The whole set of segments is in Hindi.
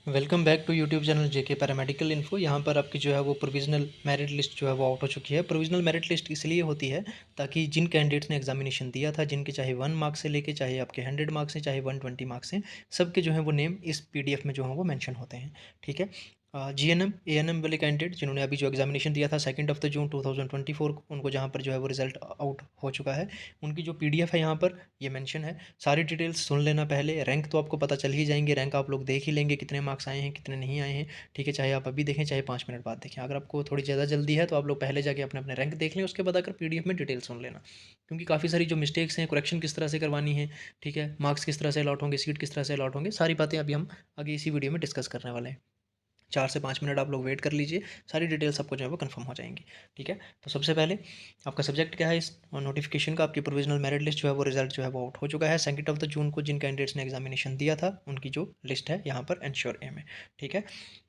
Welcome back to YouTube channel JK paramedical info. यहाँ पर आपकी जो है वो प्रोविजनल मेरिट लिस्ट जो है वो आउट हो चुकी है। प्रोविजनल मेरिट लिस्ट इसलिए होती है ताकि जिन कैंडिडेट्स ने एग्जामिनेशन दिया था, जिनके चाहे 1 मार्क्स से लेके चाहे आपके 100 मार्क्स हैं, चाहे 120 मार्क्स हैं, सबके जो है वो नेम इस पीडीएफ में जो है वो मेंशन होते हैं। ठीक है। जीएनएम एएनएम वाले कैंडिडेट जिन्होंने अभी जो एग्जामिनेशन दिया था 2 जून 2024 को, उनको जहाँ पर जो है वो रिजल्ट आउट हो चुका है, उनकी जो पीडीएफ है यहाँ पर ये मेंशन है। सारी डिटेल्स सुन लेना पहले। रैंक तो आपको पता चल ही जाएंगे, रैंक आप लोग देख ही लेंगे कितने मार्क्स आए हैं कितने नहीं आए हैं। ठीक है, चाहे आप अभी देखें चाहे 5 मिनट बाद देखें। अगर आपको थोड़ी ज़्यादा जल्दी है तो आप लोग पहले जाके अपने अपने रैंक देख लें, उसके बाद आकर पीडीएफ में डिटेल सुन लेना, क्योंकि काफ़ी सारी जो मिस्टेक्स हैं, करेक्शन किस तरह से करवानी है, ठीक है, मार्क्स किस तरह से अलॉट होंगे, सीट किस तरह से अलॉट होंगे, सारी बातें अभी हम आगे इसी वीडियो में डिस्कस करने वाले हैं। 4 से 5 मिनट आप लोग वेट कर लीजिए, सारी डिटेल्स आपको जो है वो कंफर्म हो जाएंगी। ठीक है। तो सबसे पहले आपका सब्जेक्ट क्या है इस नोटिफिकेशन का? आपकी प्रोविजनल मेरिट लिस्ट जो है वो रिजल्ट जो है वो आउट हो चुका है 2 जून को। जिन कैंडिडेट्स ने एग्जामिनेशन दिया था उनकी जो लिस्ट है यहाँ पर एंश्योर ए में। ठीक है।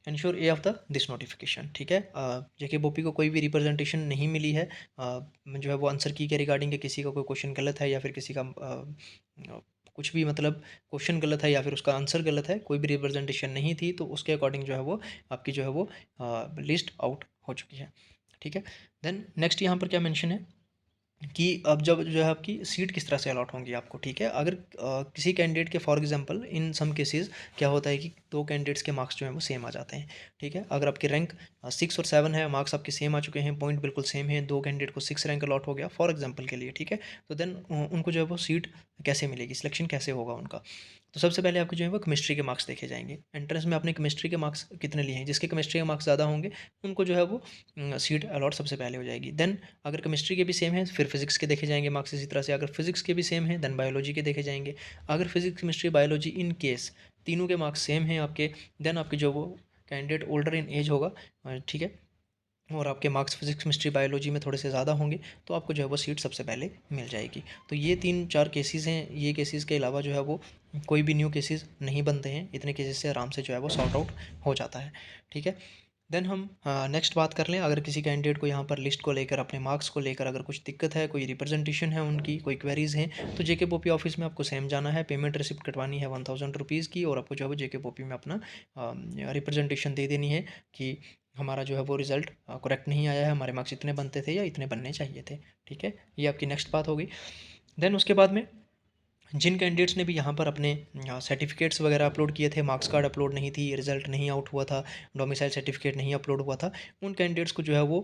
Ensure A of the this notification. ठीक है। जेके बोपी को कोई भी रिप्रेजेंटेशन नहीं मिली है जो है वो आंसर की के रिगार्डिंग के, किसी का कोई क्वेश्चन गलत है या फिर किसी का कुछ भी मतलब क्वेश्चन गलत है या फिर उसका आंसर गलत है, कोई भी रिप्रेजेंटेशन नहीं थी, तो उसके अकॉर्डिंग जो है वो आपकी जो है वो लिस्ट आउट हो चुकी है। ठीक है। देन नेक्स्ट यहाँ पर क्या मेंशन है कि अब जब जो है आपकी सीट किस तरह से अलॉट होंगी आपको। ठीक है। अगर किसी कैंडिडेट के for example in some cases क्या होता है कि दो कैंडिडेट्स के मार्क्स जो हैं वो सेम आ जाते हैं। ठीक है। अगर आपकी रैंक 6 और 7 है, मार्क्स आपके सेम आ चुके हैं, पॉइंट बिल्कुल सेम है, दो कैंडिडेट को 6 रैंक अलॉट हो गया फॉर एग्जाम्पल के लिए। ठीक है। तो देन उनको जो है वो सीट कैसे मिलेगी, सिलेक्शन कैसे होगा उनका? तो सबसे पहले आपके जो है वो केमिस्ट्री के मार्क्स देखे जाएंगे। एंट्रेंस में आपने केमिस्ट्री के मार्क्स कितने लिए हैं, जिसके केमिस्ट्री के मार्क्स ज़्यादा होंगे उनको जो है वो सीट अलॉट सबसे पहले हो जाएगी। देन अगर केमिस्ट्री के भी सेम है फिर फिजिक्स के देखे जाएंगे मार्क्स इसी तरह से। अगर फिजिक्स के भी सेम है देन बायोलॉजी के देखे जाएंगे। अगर physics chemistry biology in case तीनों के मार्क्स सेम हैं आपके, देन आपके जो वो कैंडिडेट ओल्डर इन एज होगा, ठीक है, और आपके मार्क्स फिजिक्स केमिस्ट्री बायोलॉजी में थोड़े से ज़्यादा होंगे, तो आपको जो है वो सीट सबसे पहले मिल जाएगी। तो ये 3-4 केसेस हैं। ये केसेस के अलावा जो है वो कोई भी न्यू केसेस नहीं बनते हैं। इतने केसेस से आराम से जो है वो सॉर्ट आउट हो जाता है। ठीक है। देन हम नेक्स्ट बात कर लें। अगर किसी कैंडिडेट को यहाँ पर लिस्ट को लेकर, अपने मार्क्स को लेकर अगर कुछ दिक्कत है, कोई रिप्रेजेंटेशन है उनकी, कोई क्वेरीज़ हैं, तो जेके पोपी ऑफिस में आपको सेम जाना है। पेमेंट रिसिप्ट कटवानी है 1000 रुपीज़ की, और आपको जो है वो जेके पोपी में अपना रिप्रेजेंटेशन दे देनी है कि हमारा जो है वो रिज़ल्ट करेक्ट नहीं आया है, हमारे मार्क्स इतने बनते थे या इतने बनने चाहिए थे। ठीक है। ये आपकी नेक्स्ट बात होगी। देन उसके बाद में जिन कैंडिडेट्स ने भी यहाँ पर अपने सर्टिफिकेट्स वगैरह अपलोड किए थे, मार्क्स कार्ड अपलोड नहीं थी, रिजल्ट नहीं आउट हुआ था, डोमिसाइल सर्टिफिकेट नहीं अपलोड हुआ था, उन कैंडिडेट्स को जो है वो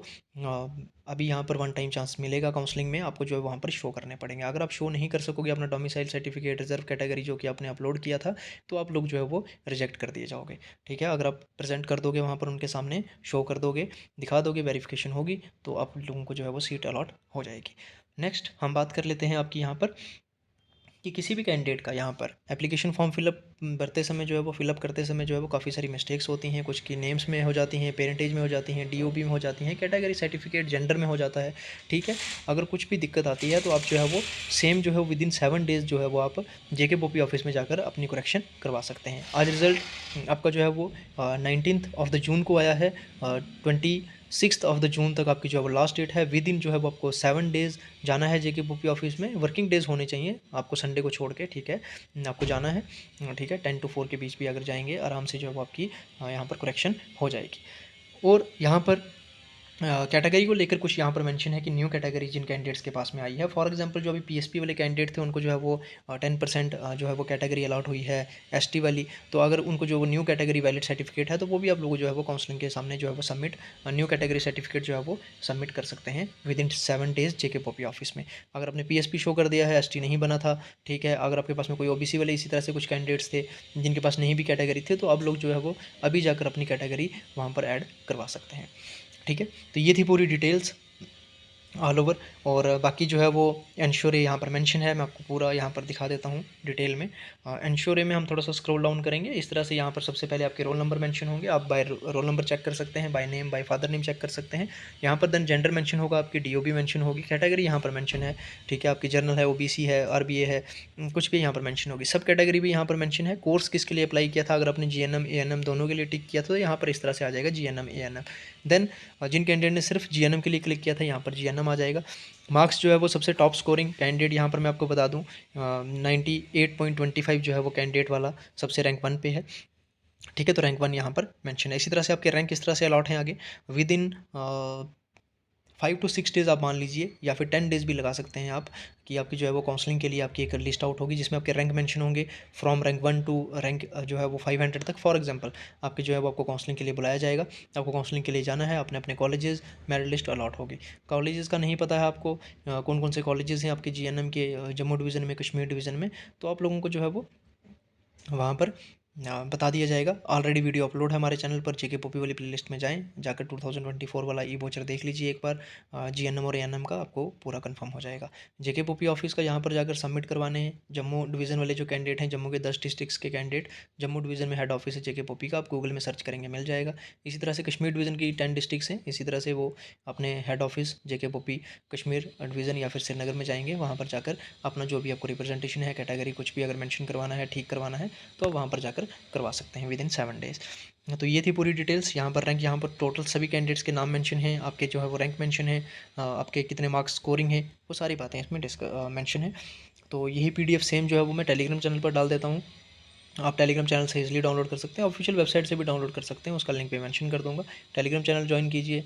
अभी यहाँ पर वन टाइम चांस मिलेगा काउंसलिंग में। आपको जो है वहाँ पर शो करने पड़ेंगे। अगर आप शो नहीं कर सकोगे अपना डोमिसाइल सर्टिफिकेट, रिजर्व कैटेगरी जो कि आपने अपलोड किया था, तो आप लोग जो है वो रिजेक्ट कर दिए जाओगे। ठीक है। अगर आप प्रेजेंट कर दोगे वहाँ पर उनके सामने, शो कर दोगे, दिखा दोगे, वेरिफिकेशन होगी, तो आप लोगों को जो है वो सीट अलॉट हो जाएगी। नेक्स्ट हम बात कर लेते हैं आपकी यहाँ पर कि किसी भी कैंडिडेट का यहाँ पर एप्लीकेशन फॉर्म फिलअप भरते समय जो है वो फिलअप करते समय जो है वो काफ़ी सारी मिस्टेक्स होती हैं। कुछ की नेम्स में हो जाती हैं, पेरेंटेज में हो जाती हैं, डीओबी में हो जाती हैं, कैटेगरी सर्टिफिकेट जेंडर में हो जाता है। ठीक है। अगर कुछ भी दिक्कत आती है तो आप जो है वो सेम जो है विदिन 7 डेज़ जो है वो आप जेके पोपी ऑफिस में जाकर अपनी करेक्शन करवा सकते हैं। आज रिजल्ट आपका जो है वो 19 जून को आया है। 26 जून तक आपकी जो है वो लास्ट डेट है। विद इन जो है वो आपको 7 डेज़ जाना है जेके पोपी ऑफिस में। वर्किंग डेज़ होने चाहिए आपको संडे को छोड़ के। ठीक है। आपको जाना है। ठीक है। 10 to 4 के बीच भी अगर जाएंगे आराम से जो है वो आपकी यहाँ पर करेक्शन हो जाएगी। और यहाँ पर कैटेगरी को लेकर कुछ यहाँ पर मेंशन है कि न्यू कैटेगरी जिन कैंडिडेट्स के पास में आई है, फॉर एग्जांपल जो अभी पीएसपी वाले कैंडिडेट थे उनको जो है वो 10% जो है वो कैटेगरी अलॉट हुई है एसटी वाली। तो अगर उनको जो वो न्यू कैटेगरी वैलिड सर्टिफिकेट है तो वो भी आप लोग जो है वो काउंसलिंग के सामने जो है वो सबमिट न्यू कैटेगरी सर्टिफिकेट जो है वो सबमिट कर सकते हैं with in 7 days JK Poppy office में। अगर आपने पीएसपी शो कर दिया है, एसटी नहीं बना था, ठीक है, अगर आपके पास में कोई ओबीसी वाले इसी तरह से कुछ कैंडिडेट्स थे जिनके पास नहीं भी कैटेगरी थे, तो आप लोग जो है वो अभी जाकर अपनी कैटेगरी वहाँ पर ऐड करवा सकते हैं। ठीक है। तो ये थी पूरी डिटेल्स ऑल ओवर। और बाकी जो है वो एंश्योर यहाँ पर मेंशन है, मैं आपको पूरा यहाँ पर दिखा देता हूँ डिटेल में। एंश्योर में हम थोड़ा सा स्क्रॉल डाउन करेंगे इस तरह से। यहाँ पर सबसे पहले आपके रोल नंबर मेंशन होंगे, आप बाय रोल नंबर चेक कर सकते हैं, by name by father name check कर सकते हैं। यहाँ पर देन जेंडर मेंशन होगा, आपकी डीओबी मेंशन होगी, कैटेगरी यहाँ पर मेंशन है। ठीक है। आपकी जनरल है, ओबीसी है, आरबीए है, कुछ भी यहाँ पर मेंशन होगी। सब कैटेगरी भी यहाँ पर मेंशन है। कोर्स किसके लिए अप्लाई किया था, अगर आपने जीएनएम एएनएम दोनों के लिए टिक किया था तो यहाँ पर इस तरह से आ जाएगा जीएनएम एएनएम। देन जिन कैंडिडेट ने सिर्फ जीएनएम के लिए क्लिक किया था यहाँ पर जीएनएम आ जाएगा। मार्क्स जो है वो सबसे टॉप स्कोरिंग कैंडिडेट यहाँ पर मैं आपको बता दूँ 98.25 जो है वो कैंडिडेट वाला सबसे रैंक 1 पे है। ठीक है, तो रैंक 1 यहाँ पर मेंशन है। इसी तरह से आपके रैंक किस तरह से अलॉट हैं आगे, विद इन 5 टू 6 डेज़ आप मान लीजिए, या फिर 10 डेज़ भी लगा सकते हैं आप, कि आपकी जो है वो काउंसलिंग के लिए आपकी एक लिस्ट आउट होगी जिसमें आपके रैंक मेंशन होंगे, फ्रॉम रैंक 1 टू रैंक जो है वो 500 तक। फॉर एग्जांपल आपके जो है वो आपको काउंसलिंग के लिए बुलाया जाएगा, आपको काउंसलिंग के लिए जाना है, अपने अपने कॉलेजेस, मेरिट लिस्ट अलॉट होगी। कॉलेजेस का नहीं पता है आपको कौन कौन से कॉलेजेस हैं आपके जीएनएम के, जम्मू डिवीज़न में, कश्मीर डिवीज़न में, तो आप लोगों को जो है वो वहाँ पर बता दिया जाएगा। ऑलरेडी वीडियो अपलोड है हमारे चैनल पर, जेके पॉपी वाली प्लेलिस्ट में जाएँ, जाकर 2024 वाला ई वोचर देख लीजिए एक बार। जीएनएम और एएनएम का आपको पूरा कंफर्म हो जाएगा। जेके पॉपी ऑफिस का यहाँ पर जाकर सबमिट करवाने हैं। जम्मू डिवीज़न वाले जो कैंडिडेट हैं, जम्मू के 10 डिस्ट्रिक्ट्स के कैंडिडेट, जम्मू डिवीज़न में हेड ऑफिस है जेके पॉपी का, आप गूगल में सर्च करेंगे मिल जाएगा। इसी तरह से कश्मीर डिवीज़न की 10 डिस्ट्रिक्ट्स हैं, इसी तरह से वो अपने हेड ऑफिस जेके पॉपी कश्मीर डिवीज़न या फिर श्रीनगर में जाएंगे। वहाँ पर जाकर अपना जो भी आपको रिप्रेजेंटेशन है, कैटेगरी कुछ भी अगर मेंशन करवाना है, ठीक करवाना है, तो वहाँ पर जाकर करवा सकते हैं विद इन 7 डेज़। तो ये थी पूरी डिटेल्स। यहाँ पर रैंक, यहाँ पर टोटल सभी कैंडिडेट्स के नाम मेंशन हैं, आपके जो है वो रैंक मेंशन है, आपके कितने मार्क्स स्कोरिंग है, वो सारी बातें इसमें मेंशन है। तो यही पीडीएफ सेम जो है वो मैं टेलीग्राम चैनल पर डाल देता हूँ। आप टेलीग्राम चैनल से इजीली डाउनलोड कर सकते हैं, ऑफिशियल वेबसाइट से भी डाउनलोड कर सकते हैं, उसका लिंक पे मेंशन कर दूँगा। टेलीग्राम चैनल ज्वाइन कीजिए,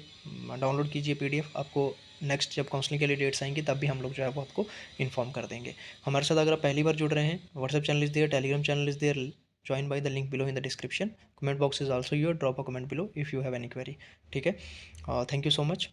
डाउनलोड कीजिए पीडीएफ, आपको नेक्स्ट जब काउंसलिंग के लिए डेट्स आएँगी तब भी हम लोग जो है वो आपको इन्फॉर्म कर देंगे। हमारे साथ अगर आप पहली बार जुड़ रहे हैं, WhatsApp channel is there, Telegram channel is there, join by the link below in the description. Comment box is also your, drop a comment below if you have any query. ठीक है, थैंक यू सो मच।